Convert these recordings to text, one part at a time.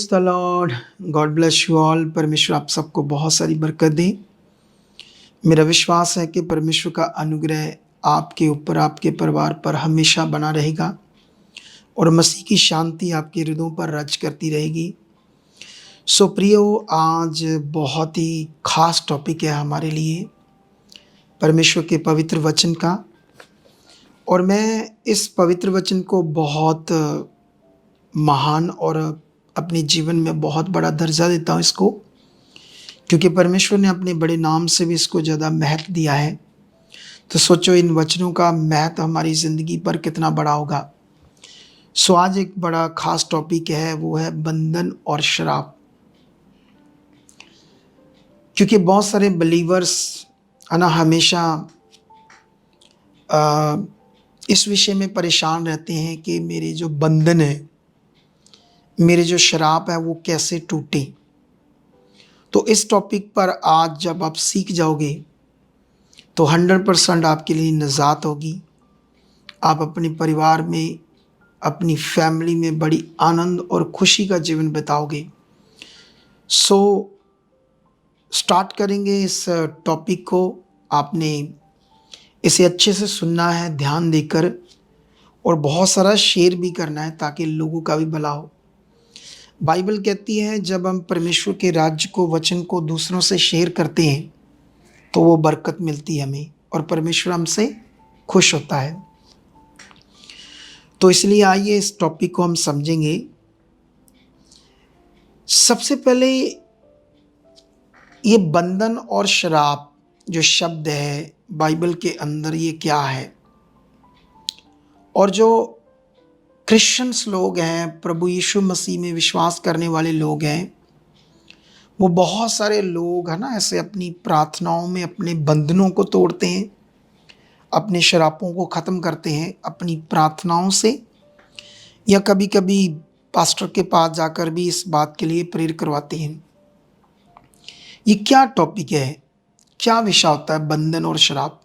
Praise the Lord. God bless you all. परमेश्वर आप सबको बहुत सारी बरकत दे। मेरा विश्वास है कि परमेश्वर का अनुग्रह आपके ऊपर, आपके परिवार पर हमेशा बना रहेगा और मसीह की शांति आपके हृदयों पर राज करती रहेगी। सो प्रियो, आज बहुत ही खास टॉपिक है हमारे लिए, परमेश्वर के पवित्र वचन का। और मैं इस पवित्र वचन को बहुत महान और अपने जीवन में बहुत बड़ा दर्जा देता हूँ इसको, क्योंकि परमेश्वर ने अपने बड़े नाम से भी इसको ज़्यादा महत्व दिया है। तो सोचो इन वचनों का महत्व हमारी ज़िंदगी पर कितना बड़ा होगा। सो आज एक बड़ा खास टॉपिक है, वो है बंधन और श्राप। क्योंकि बहुत सारे बिलीवर्स है ना, हमेशा इस विषय में परेशान रहते हैं कि मेरे जो बंधन है, मेरे जो श्राप है, वो कैसे टूटे। तो इस टॉपिक पर आज जब आप सीख जाओगे तो 100% आपके लिए निजात होगी। आप अपने परिवार में, अपनी फैमिली में बड़ी आनंद और खुशी का जीवन बिताओगे। सो स्टार्ट करेंगे इस टॉपिक को। आपने इसे अच्छे से सुनना है, ध्यान देकर, और बहुत सारा शेयर भी करना है ताकि लोगों का भी भला हो। बाइबल कहती है जब हम परमेश्वर के राज्य को, वचन को दूसरों से शेयर करते हैं तो वो बरकत मिलती है हमें, और परमेश्वर हमसे खुश होता है। तो इसलिए आइए इस टॉपिक को हम समझेंगे। सबसे पहले ये बंधन और श्राप जो शब्द है बाइबल के अंदर, ये क्या है। और जो क्रिश्चियंस लोग हैं, प्रभु यीशु मसीह में विश्वास करने वाले लोग हैं, वो बहुत सारे लोग है ना, ऐसे अपनी प्रार्थनाओं में अपने बंधनों को तोड़ते हैं, अपने श्रापों को ख़त्म करते हैं अपनी प्रार्थनाओं से, या कभी कभी पास्टर के पास जाकर भी इस बात के लिए प्रेरित करवाते हैं। ये क्या टॉपिक है, क्या विषय होता है बंधन और श्राप।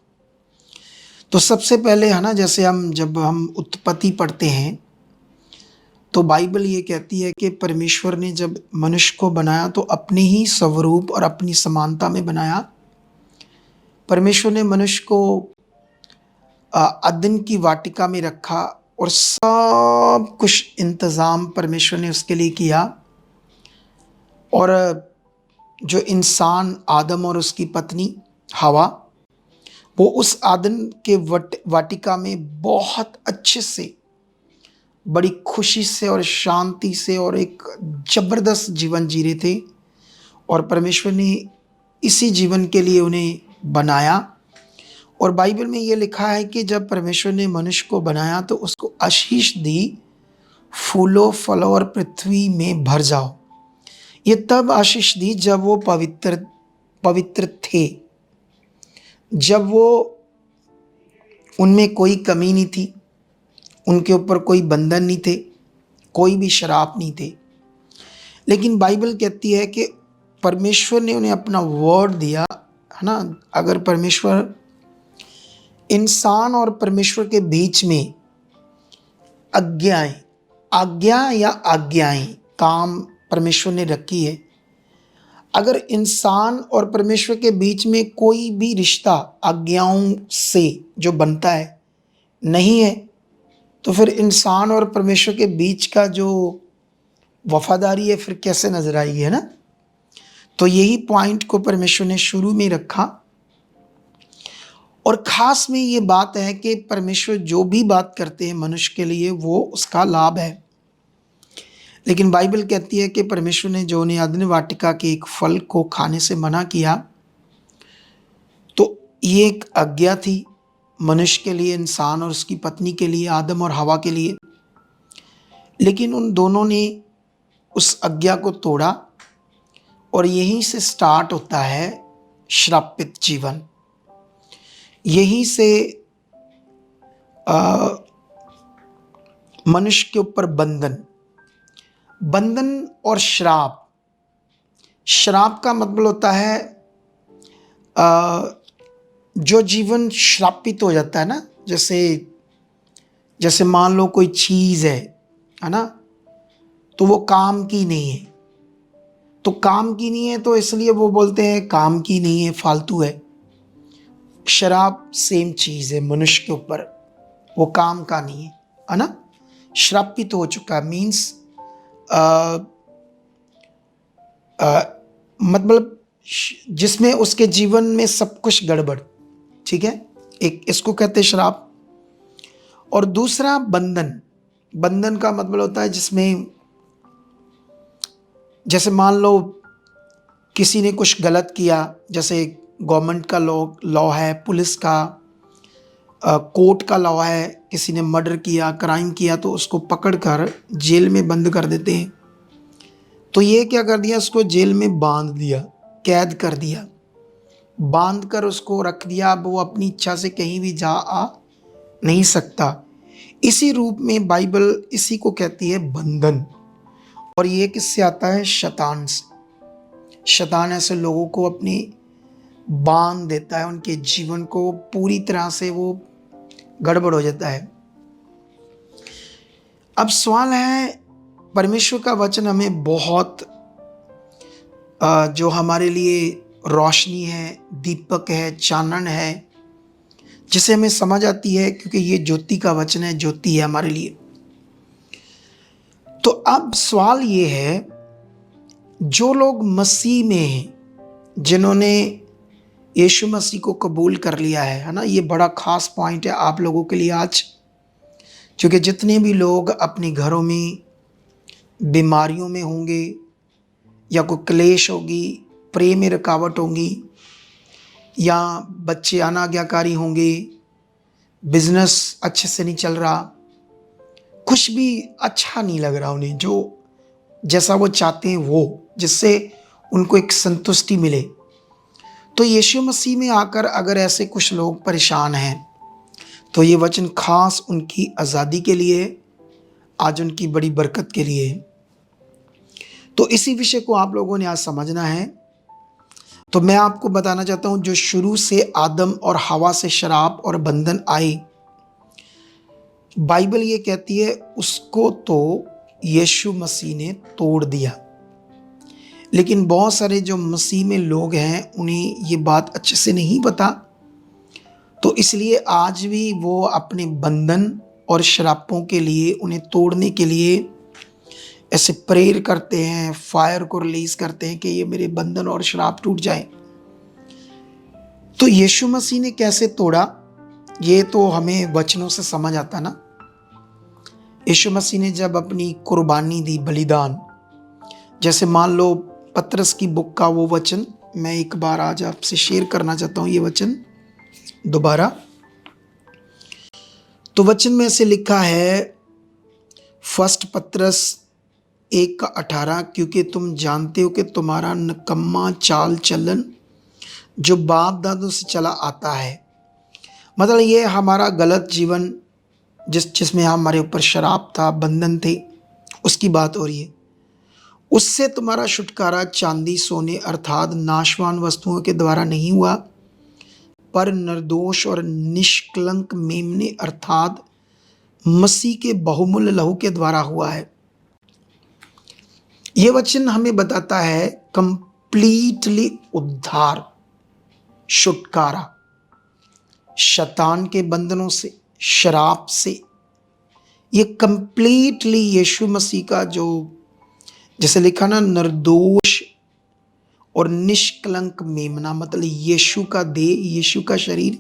तो सबसे पहले है ना, जैसे जब हम उत्पत्ति पढ़ते हैं तो बाइबल ये कहती है कि परमेश्वर ने जब मनुष्य को बनाया तो अपने ही स्वरूप और अपनी समानता में बनाया। परमेश्वर ने मनुष्य को अदन की वाटिका में रखा और सब कुछ इंतज़ाम परमेश्वर ने उसके लिए किया। और जो इंसान आदम और उसकी पत्नी हवा, वो उस आदम के वाटिका में बहुत अच्छे से, बड़ी खुशी से और शांति से और एक ज़बरदस्त जीवन जी रहे थे। और परमेश्वर ने इसी जीवन के लिए उन्हें बनाया। और बाइबल में ये लिखा है कि जब परमेश्वर ने मनुष्य को बनाया तो उसको आशीष दी, फूलो फलो और पृथ्वी में भर जाओ। ये तब आशीष दी जब वो पवित्र थे, जब वो उनमें कोई कमी नहीं थी, उनके ऊपर कोई बंधन नहीं थे, कोई भी श्राप नहीं थे। लेकिन बाइबल कहती है कि परमेश्वर ने उन्हें अपना वर्ड दिया, है ना। अगर परमेश्वर, इंसान और परमेश्वर के बीच में आज्ञाएं काम परमेश्वर ने रखी है। अगर इंसान और परमेश्वर के बीच में कोई भी रिश्ता आज्ञाओं से जो बनता है नहीं है, तो फिर इंसान और परमेश्वर के बीच का जो वफादारी है फिर कैसे नजर आएगी, है ना। तो यही पॉइंट को परमेश्वर ने शुरू में रखा। और ख़ास में ये बात है कि परमेश्वर जो भी बात करते हैं मनुष्य के लिए, वो उसका लाभ है। लेकिन बाइबल कहती है कि परमेश्वर ने जो उन्हें अदन वाटिका के एक फल को खाने से मना किया, तो ये एक आज्ञा थी मनुष्य के लिए, इंसान और उसकी पत्नी के लिए, आदम और हवा के लिए। लेकिन उन दोनों ने उस आज्ञा को तोड़ा, और यहीं से स्टार्ट होता है श्रापित जीवन। यहीं से मनुष्य के ऊपर बंधन और श्राप। श्राप का मतलब होता है जो जीवन श्रापित हो जाता है ना। जैसे मान लो कोई चीज़ है ना, तो वो काम की नहीं है, तो काम की नहीं है तो इसलिए वो बोलते हैं काम की नहीं है, फालतू है। शराब सेम चीज़ है मनुष्य के ऊपर, वो काम का नहीं है ना। श्रापित हो चुका है मीन्स मतलब जिसमें उसके जीवन में सब कुछ गड़बड़, ठीक है। एक इसको कहते हैं श्राप। और दूसरा बंधन। बंधन का मतलब होता है जिसमें जैसे मान लो किसी ने कुछ गलत किया, जैसे गवर्नमेंट का लॉ है, पुलिस का, कोर्ट का लॉ है, किसी ने मर्डर किया, क्राइम किया तो उसको पकड़कर जेल में बंद कर देते हैं। तो ये क्या कर दिया, उसको जेल में बांध दिया, कैद कर दिया, बांध कर उसको रख दिया। अब वो अपनी इच्छा से कहीं भी जा आ नहीं सकता। इसी रूप में बाइबल इसी को कहती है बंधन। और ये किससे आता है, शैतान से। शैतान ऐसे लोगों को अपनी बांध देता है, उनके जीवन को पूरी तरह से वो गड़बड़ हो जाता है। अब सवाल है, परमेश्वर का वचन हमें बहुत जो हमारे लिए रोशनी है, दीपक है, चानन है, जिसे हमें समझ आती है, क्योंकि ये ज्योति का वचन है, ज्योति है हमारे लिए। तो अब सवाल ये है, जो लोग मसीह में हैं, जिन्होंने यीशु मसीह को कबूल कर लिया है ना, ये बड़ा खास पॉइंट है आप लोगों के लिए आज। क्योंकि जितने भी लोग अपने घरों में बीमारियों में होंगे, या कोई क्लेश होगी, प्रेम में रुकावट होगी, या बच्चे अनाज्ञाकारी होंगे, बिजनेस अच्छे से नहीं चल रहा, कुछ भी अच्छा नहीं लग रहा उन्हें, जो जैसा वो चाहते हैं वो, जिससे उनको एक संतुष्टि मिले, तो यीशु मसीह में आकर अगर ऐसे कुछ लोग परेशान हैं, तो ये वचन खास उनकी आज़ादी के लिए, आज उनकी बड़ी बरकत के लिए। तो इसी विषय को आप लोगों ने आज समझना है। तो मैं आपको बताना चाहता हूँ, जो शुरू से आदम और हवा से शराब और बंधन आए, बाइबल ये कहती है उसको तो यीशु मसीह ने तोड़ दिया। लेकिन बहुत सारे जो मसीह में लोग हैं, उन्हें ये बात अच्छे से नहीं पता, तो इसलिए आज भी वो अपने बंधन और शरापों के लिए, उन्हें तोड़ने के लिए ऐसे प्रेयर करते हैं, फायर को रिलीज करते हैं कि ये मेरे बंधन और शराप टूट जाए। तो यीशु मसीह ने कैसे तोड़ा, ये तो हमें वचनों से समझ आता ना। यीशु मसीह ने जब अपनी कुर्बानी दी, बलिदान, जैसे मान लो पतरस की बुक का वो वचन, मैं एक बार आज आपसे शेयर करना चाहता हूँ ये वचन दोबारा। तो वचन में से लिखा है, फर्स्ट पतरस 1:18, क्योंकि तुम जानते हो कि तुम्हारा निकम्मा चाल चलन जो बाप दादों से चला आता है, मतलब ये हमारा गलत जीवन जिसमें हमारे ऊपर शराब था, बंधन थे, उसकी बात हो रही है, उससे तुम्हारा छुटकारा चांदी सोने अर्थात नाशवान वस्तुओं के द्वारा नहीं हुआ, पर निर्दोष और निष्कलंक मेमने अर्थात मसीह के बहुमूल्य लहू के द्वारा हुआ है। यह वचन हमें बताता है कंप्लीटली उद्धार, छुटकारा शैतान के बंधनों से, शराब से। ये कंप्लीटली यीशु मसीह का जो, जैसे लिखा ना, निर्दोष और निष्कलंक मेमना, मतलब यीशु का देह, यीशु का शरीर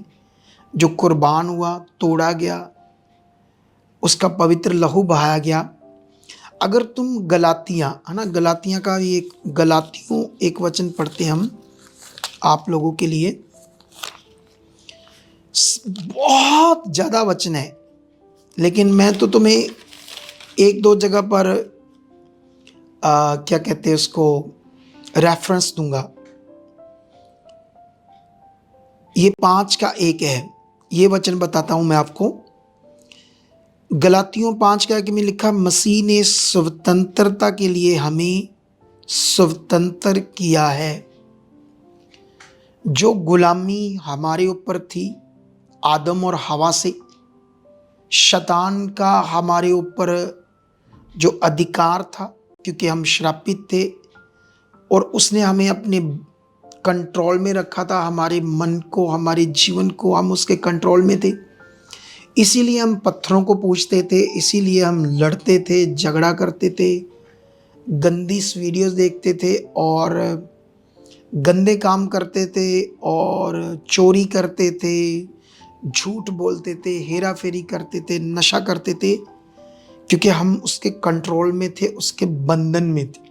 जो कुर्बान हुआ, तोड़ा गया, उसका पवित्र लहू बहाया गया। अगर तुम गलातियाँ, है ना, गलातियाँ का भी एक, गलातियों एक वचन पढ़ते हम आप लोगों के लिए, बहुत ज़्यादा वचन है, लेकिन मैं तो तुम्हें एक दो जगह पर क्या कहते हैं उसको, रेफरेंस दूंगा। ये 5 का 1 है, ये वचन बताता हूं मैं आपको। गलातियों 5 का 1 में लिखा, मसीह ने स्वतंत्रता के लिए हमें स्वतंत्र किया है। जो गुलामी हमारे ऊपर थी आदम और हवा से, शैतान का हमारे ऊपर जो अधिकार था, क्योंकि हम श्रापित थे, और उसने हमें अपने कंट्रोल में रखा था, हमारे मन को, हमारे जीवन को, हम उसके कंट्रोल में थे। इसीलिए हम पत्थरों को पूजते थे, इसीलिए हम लड़ते थे, झगड़ा करते थे, गंदी वीडियोस देखते थे और गंदे काम करते थे और चोरी करते थे, झूठ बोलते थे, हेरा फेरी करते थे, नशा करते थे, क्योंकि हम उसके कंट्रोल में थे, उसके बंधन में थे।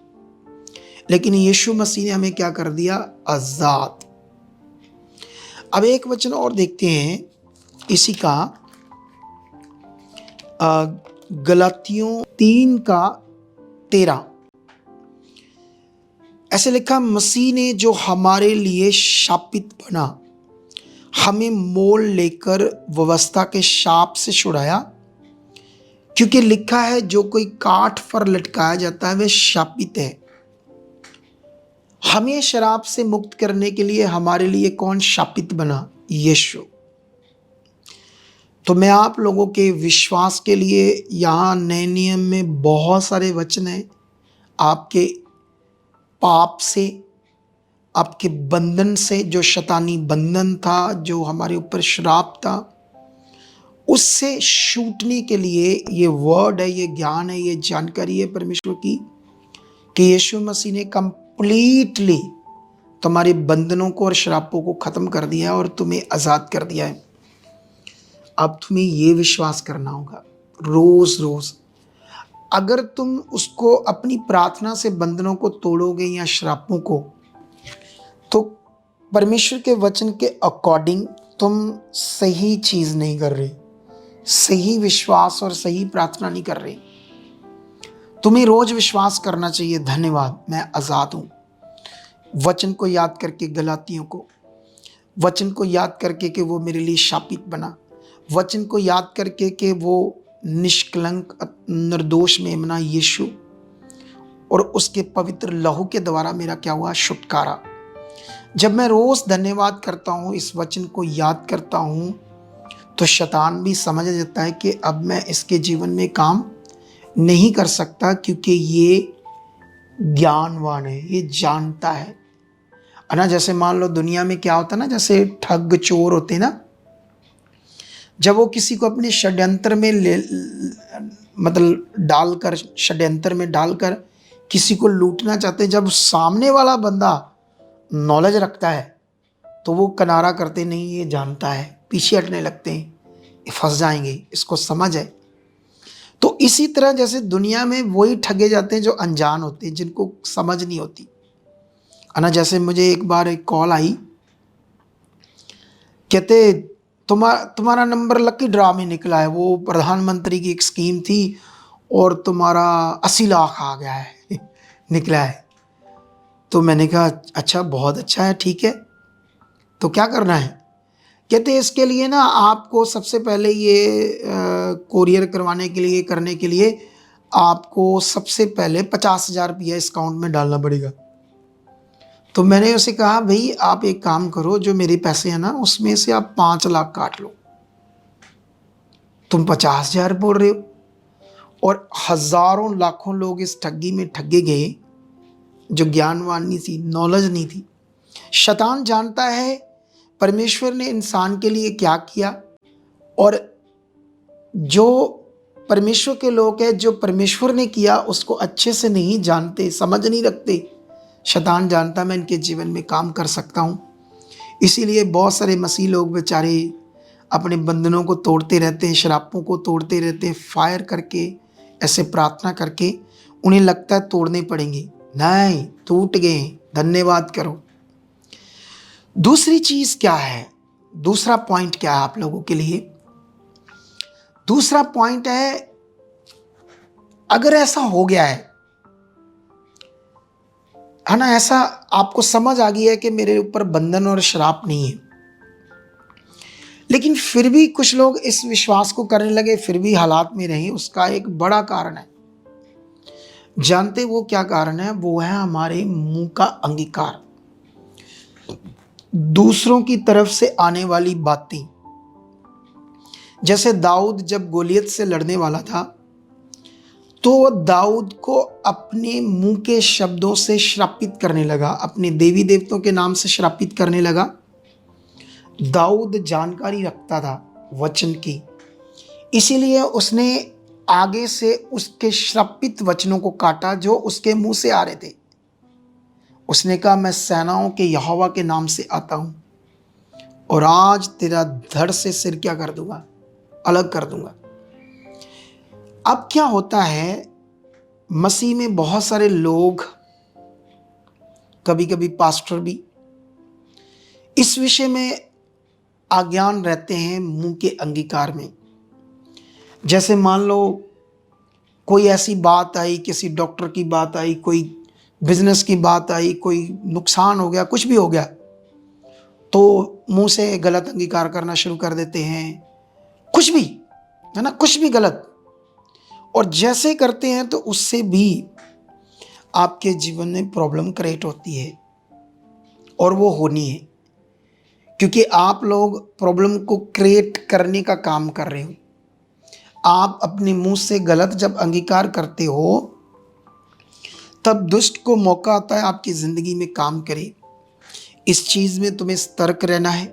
लेकिन यीशु मसीह ने हमें क्या कर दिया? आजाद। अब एक वचन और देखते हैं इसी का, गलातियों 3:13। ऐसे लिखा, मसीह ने जो हमारे लिए शापित बना, हमें मोल लेकर व्यवस्था के शाप से छुड़ाया, क्योंकि लिखा है जो कोई काठ पर लटकाया जाता है वह शापित है। हमें शराब से मुक्त करने के लिए हमारे लिए कौन शापित बना? यीशु। तो मैं आप लोगों के विश्वास के लिए यहाँ नए नियम में बहुत सारे वचन हैं। आपके पाप से, आपके बंधन से, जो शैतानी बंधन था, जो हमारे ऊपर श्राप था, उससे छूटने के लिए ये वर्ड है, ये ज्ञान है, ये जानकारी है परमेश्वर की, कि यीशु मसीह ने कंप्लीटली तुम्हारे बंधनों को और श्रापों को खत्म कर दिया है और तुम्हें आज़ाद कर दिया है। अब तुम्हें ये विश्वास करना होगा रोज रोज। अगर तुम उसको अपनी प्रार्थना से बंधनों को तोड़ोगे या श्रापों को, तो परमेश्वर के वचन के अकॉर्डिंग तुम सही चीज नहीं कर रहे, सही विश्वास और सही प्रार्थना नहीं कर रहे। तुम्हें रोज विश्वास करना चाहिए, धन्यवाद मैं आजाद हूं। वचन को याद करके, गलातियों को वचन को याद करके कि वो मेरे लिए शापित बना, वचन को याद करके कि वो निष्कलंक निर्दोष मेमना यीशु और उसके पवित्र लहू के द्वारा मेरा क्या हुआ? छुटकारा। जब मैं रोज धन्यवाद करता हूँ, इस वचन को याद करता हूँ, तो शैतान भी समझ जाता है कि अब मैं इसके जीवन में काम नहीं कर सकता, क्योंकि ये ज्ञानवान है, ये जानता है ना। जैसे मान लो दुनिया में क्या होता है ना, जैसे ठग चोर होते हैं ना, जब वो किसी को अपने षड्यंत्र में डालकर, षड्यंत्र में डालकर किसी को लूटना चाहते हैं, जब सामने वाला बंदा नॉलेज रखता है तो वो किनारा करते नहीं, ये जानता है, पीछे हटने लगते हैं, फंस जाएंगे, इसको समझ है। तो इसी तरह जैसे दुनिया में वही ठगे जाते हैं जो अनजान होते हैं, जिनको समझ नहीं होती है ना। जैसे मुझे एक बार एक कॉल आई, कहते तुम्हारा नंबर लकी ड्रा में निकला है, वो प्रधानमंत्री की एक स्कीम थी और तुम्हारा 80 लाख आ गया है निकला है। तो मैंने कहा अच्छा, बहुत अच्छा है, ठीक है, तो क्या करना है? कहते इसके लिए ना आपको सबसे पहले ये कोरियर करवाने के लिए, करने के लिए आपको सबसे पहले 50,000 रुपया इस अकाउंट में डालना पड़ेगा। तो मैंने उसे कहा भाई आप एक काम करो, जो मेरे पैसे हैं ना उसमें से आप 5 लाख काट लो, तुम 50,000 बोल रहे हो। और हजारों लाखों लोग इस ठगी में ठगे गए, जो ज्ञानवान नहीं थी, नॉलेज नहीं थी। शैतान जानता है परमेश्वर ने इंसान के लिए क्या किया, और जो परमेश्वर के लोग हैं, जो परमेश्वर ने किया उसको अच्छे से नहीं जानते, समझ नहीं रखते। शैतान जानता मैं इनके जीवन में काम कर सकता हूँ, इसीलिए बहुत सारे मसीह लोग बेचारे अपने बंधनों को तोड़ते रहते हैं, शरापों को तोड़ते रहते हैं, फायर करके, ऐसे प्रार्थना करके उन्हें लगता है तोड़ने पड़ेंगे, नहीं, टूट गए, धन्यवाद करो। दूसरी चीज क्या है? दूसरा पॉइंट क्या है आप लोगों के लिए? दूसरा पॉइंट है, अगर ऐसा हो गया है ना, ऐसा आपको समझ आ गया है कि मेरे ऊपर बंधन और श्राप नहीं है, लेकिन फिर भी कुछ लोग इस विश्वास को करने लगे, फिर भी हालात में रहे, उसका एक बड़ा कारण है। जानते वो क्या कारण है? वो है हमारे मुंह का अंगीकार, दूसरों की तरफ से आने वाली बातें। जैसे दाऊद जब गोलियत से लड़ने वाला था तो दाऊद को अपने मुंह के शब्दों से श्रापित करने लगा, अपने देवी देवताओं के नाम से श्रापित करने लगा। दाऊद जानकारी रखता था वचन की, इसीलिए उसने आगे से उसके श्रापित वचनों को काटा जो उसके मुंह से आ रहे थे। उसने कहा, मैं सेनाओं के यहोवा के नाम से आता हूं और आज तेरा धड़ से सिर क्या कर दूंगा, अलग कर दूंगा। अब क्या होता है, मसीह में बहुत सारे लोग, कभी कभी पास्टर भी, इस विषय में अज्ञान रहते हैं मुंह के अंगीकार में। जैसे मान लो कोई ऐसी बात आई, किसी डॉक्टर की बात आई, कोई बिजनेस की बात आई, कोई नुकसान हो गया, कुछ भी हो गया, तो मुंह से गलत अंगीकार करना शुरू कर देते हैं, कुछ भी, है ना, कुछ भी गलत। और जैसे करते हैं तो उससे भी आपके जीवन में प्रॉब्लम क्रिएट होती है, और वो होनी है, क्योंकि आप लोग प्रॉब्लम को क्रिएट करने का काम कर रहे हो। आप अपने मुंह से गलत जब अंगीकार करते हो, तब दुष्ट को मौका आता है आपकी जिंदगी में काम करे। इस चीज में तुम्हें सतर्क रहना है।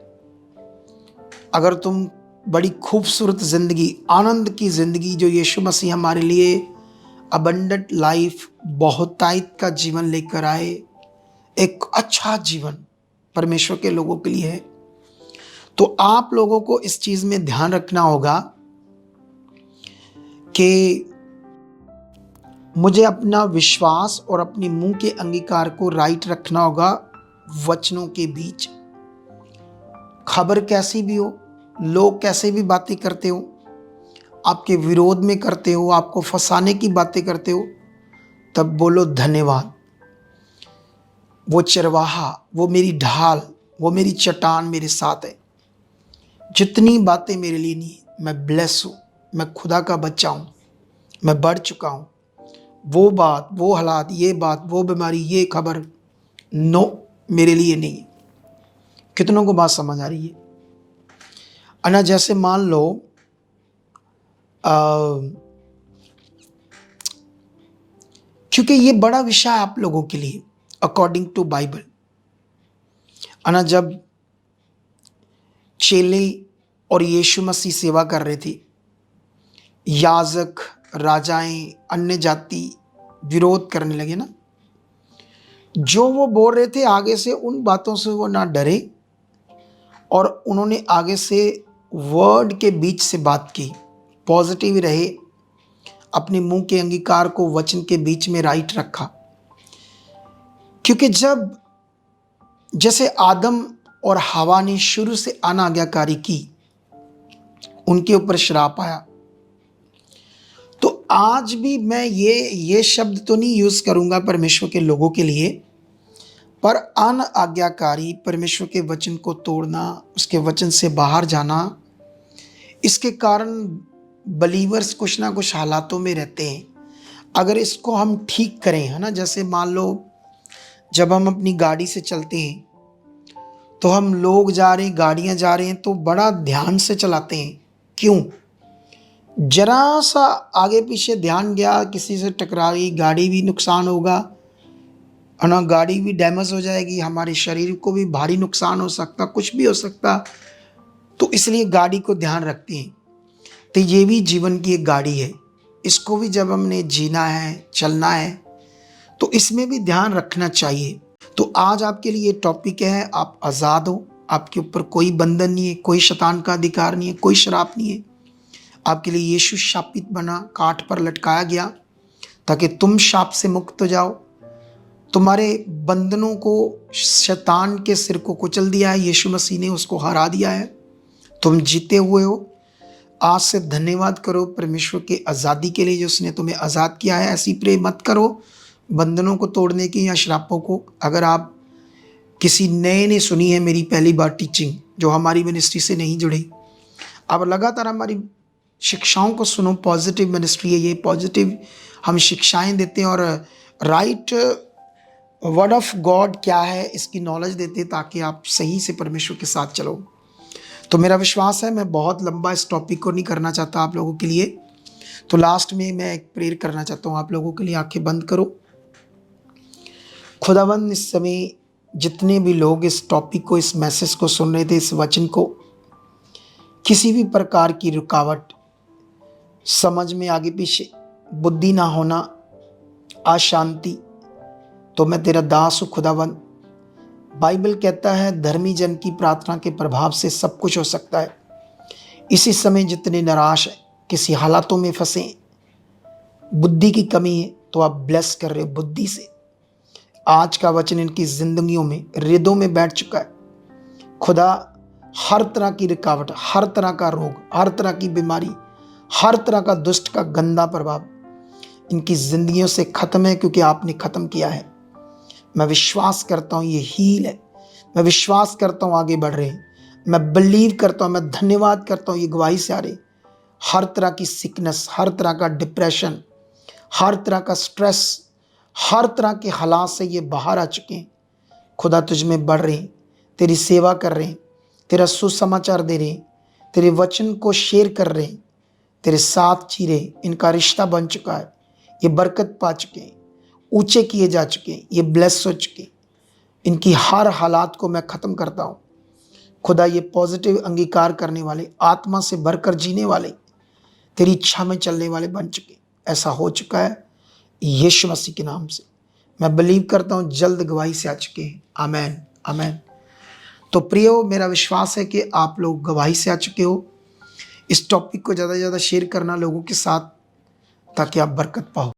अगर तुम बड़ी खूबसूरत जिंदगी, आनंद की जिंदगी जो यीशु मसीह हमारे लिए अबंडेंट लाइफ, बहुतायत का जीवन लेकर आए, एक अच्छा जीवन परमेश्वर के लोगों के लिए है, तो आप लोगों को इस चीज में ध्यान रखना होगा कि मुझे अपना विश्वास और अपने मुंह के अंगीकार को राइट रखना होगा वचनों के बीच। खबर कैसी भी हो, लोग कैसे भी बातें करते हो, आपके विरोध में करते हो, आपको फंसाने की बातें करते हो, तब बोलो धन्यवाद। वो चरवाहा, वो मेरी ढाल, वो मेरी चट्टान मेरे साथ है। जितनी बातें मेरे लिए नहीं, मैं ब्लेस हूँ, मैं खुदा का बच्चा हूँ, मैं बढ़ चुका हूँ। वो बात, वो हालात, ये बात, वो बीमारी, ये खबर, नो, मेरे लिए नहीं है। कितनों को बात समझ आ रही है? अना जैसे मान लो क्योंकि ये बड़ा विषय है आप लोगों के लिए अकॉर्डिंग टू बाइबल। अना जब चेले और यीशु मसीह सेवा कर रहे थे, याजक, राजाएं, अन्य जाति विरोध करने लगे ना, जो वो बोल रहे थे आगे से उन बातों से वो ना डरे, और उन्होंने आगे से वर्ड के बीच से बात की, पॉजिटिव रहे, अपने मुंह के अंगीकार को वचन के बीच में राइट रखा। क्योंकि जब जैसे आदम और हवा ने शुरू से अनाज्ञाकारी की, उनके ऊपर श्राप आया। तो आज भी मैं ये शब्द तो नहीं यूज करूंगा परमेश्वर के लोगों के लिए, पर अनाज्ञाकारी, परमेश्वर के वचन को तोड़ना, उसके वचन से बाहर जाना, इसके कारण बलीवर्स कुछ ना कुछ हालातों में रहते हैं। अगर इसको हम ठीक करें, है ना, जैसे मान लो जब हम अपनी गाड़ी से चलते हैं तो हम लोग जा रहे हैं, गाड़ियां जा रहे हैं, तो बड़ा ध्यान से चलाते हैं। क्यों? जरा सा आगे पीछे ध्यान गया, किसी से टकरा गई, गाड़ी भी नुकसान होगा, है ना, गाड़ी भी डैमेज हो जाएगी, हमारे शरीर को भी भारी नुकसान हो सकता, कुछ भी हो सकता। तो इसलिए गाड़ी को ध्यान रखते हैं। तो ये भी जीवन की एक गाड़ी है, इसको भी जब हमने जीना है, चलना है, तो इसमें भी ध्यान रखना चाहिए। तो आज आपके लिए टॉपिक है, आप आज़ाद हो, आपके ऊपर कोई बंधन नहीं है, कोई शैतान का अधिकार नहीं है, कोई श्राप नहीं है। आपके लिए यीशु शापित बना, काठ पर लटकाया गया ताकि तुम शाप से मुक्त हो जाओ। तुम्हारे बंधनों को, शैतान के सिर को कुचल दिया है, यीशु मसीह ने उसको हरा दिया है। तुम जीते हुए हो। आज से धन्यवाद करो परमेश्वर के आज़ादी के लिए जो उसने तुम्हें आज़ाद किया है। ऐसी प्रे मत करो बंधनों को तोड़ने की या श्रापों को। अगर आप किसी नए ने सुनी है मेरी पहली बार टीचिंग, जो हमारी मिनिस्ट्री से नहीं जुड़ी, अब लगातार हमारी शिक्षाओं को सुनो। पॉजिटिव मिनिस्ट्री है ये, पॉजिटिव हम शिक्षाएं देते हैं और राइट वर्ड ऑफ गॉड क्या है इसकी नॉलेज देते हैं, ताकि आप सही से परमेश्वर के साथ चलो। तो मेरा विश्वास है, मैं बहुत लंबा इस टॉपिक को नहीं करना चाहता आप लोगों के लिए, तो लास्ट में मैं एक प्रेयर करना चाहता हूँ आप लोगों के लिए। आंखें बंद करो। खुदावंद, इस समय जितने भी लोग इस टॉपिक को, इस मैसेज को सुन रहे थे, इस वचन को, किसी भी प्रकार की रुकावट, समझ में आगे पीछे, बुद्धि ना होना, अशांति, तो मैं तेरा दास हूँ खुदावंद। बाइबल कहता है धर्मी जन की प्रार्थना के प्रभाव से सब कुछ हो सकता है। इसी समय जितने निराश हैं, किसी हालातों में फंसे, बुद्धि की कमी है, तो आप ब्लेस कर रहे हो बुद्धि से। आज का वचन इनकी जिंदगियों में, हृदयों में बैठ चुका है। खुदा, हर तरह की रुकावट, हर तरह का रोग, हर तरह की बीमारी, हर तरह का दुष्ट का गंदा प्रभाव इनकी जिंदगियों से खत्म है, क्योंकि आपने खत्म किया है। मैं विश्वास करता हूँ ये हील है। मैं विश्वास करता हूँ आगे बढ़ रहे हैं। मैं बिलीव करता हूँ, मैं धन्यवाद करता हूँ ये गवाही से आ रही। हर तरह की सिकनेस, हर तरह का डिप्रेशन, हर तरह का स्ट्रेस, हर तरह के हालात से ये बाहर आ चुके हैं। खुदा, तुझ में बढ़ रहे हैं, तेरी सेवा कर रहे हैं, तेरा सुसमाचार दे रहे हैं, तेरे वचन को शेयर कर रहे हैं, तेरे साथ जी रहे। इनका रिश्ता बन चुका है, ये बरकत पा चुके हैं, ऊंचे किए जा चुके हैं, ये ब्लेस हो चुके हैं। इनकी हर हालात को मैं ख़त्म करता हूँ। खुदा, ये पॉजिटिव अंगीकार करने वाले, आत्मा से भरकर जीने वाले, तेरी इच्छा में चलने वाले बन चुके। ऐसा हो चुका है यीशु मसीह के नाम से। मैं बिलीव करता हूँ जल्द गवाही से आ चुके हैं। आमेन, आमेन। तो प्रियो, मेरा विश्वास है कि आप लोग गवाही से आ चुके हो। इस टॉपिक को ज़्यादा से ज़्यादा शेयर करना लोगों के साथ, ताकि आप बरकत पाओ।